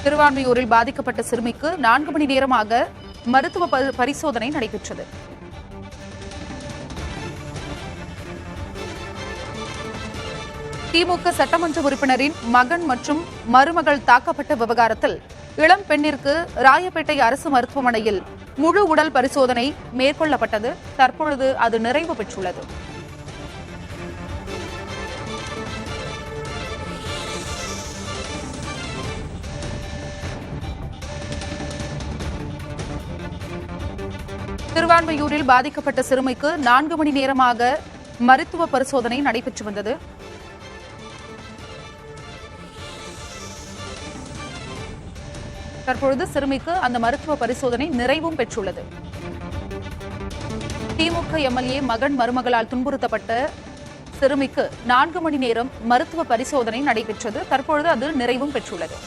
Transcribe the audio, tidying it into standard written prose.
திருவான்மியூரில் பாதிக்கப்பட்ட சிறுமிக்கு 4 மணி நேரமாக மருத்துவ பரிசோதனை நடைபெற்றது. திமுக சட்டமன்ற உறுப்பினரின் மகன் மற்றும் மருமகள் தாக்கப்பட்ட விவகாரத்தில் இளம் பெண்ணிற்கு ராயப்பேட்டை அரசு மருத்துவமனையில் முழு உடல் பரிசோதனை மேற்கொள்ளப்பட்டது. தற்பொழுது அது நிறைவு பெற்றுள்ளது. திருவான்மியூரில் பாதிக்கப்பட்ட சிறுமிக்கு 4 மணி நேரமாக மருத்துவ பரிசோதனை நடைபெற்று வந்தது. தற்பொழுது சிறுமிக்கு அந்த மருத்துவ பரிசோதனை நிறைவும் பெற்றுள்ளது. திமுக எம்எல்ஏ மகன் மருமகளால் துன்புறுத்தப்பட்ட சிறுமிக்கு 4 மணி நேரம் மருத்துவ பரிசோதனை நடைபெற்றது. தற்பொழுது அது நிறைவும் பெற்றுள்ளது.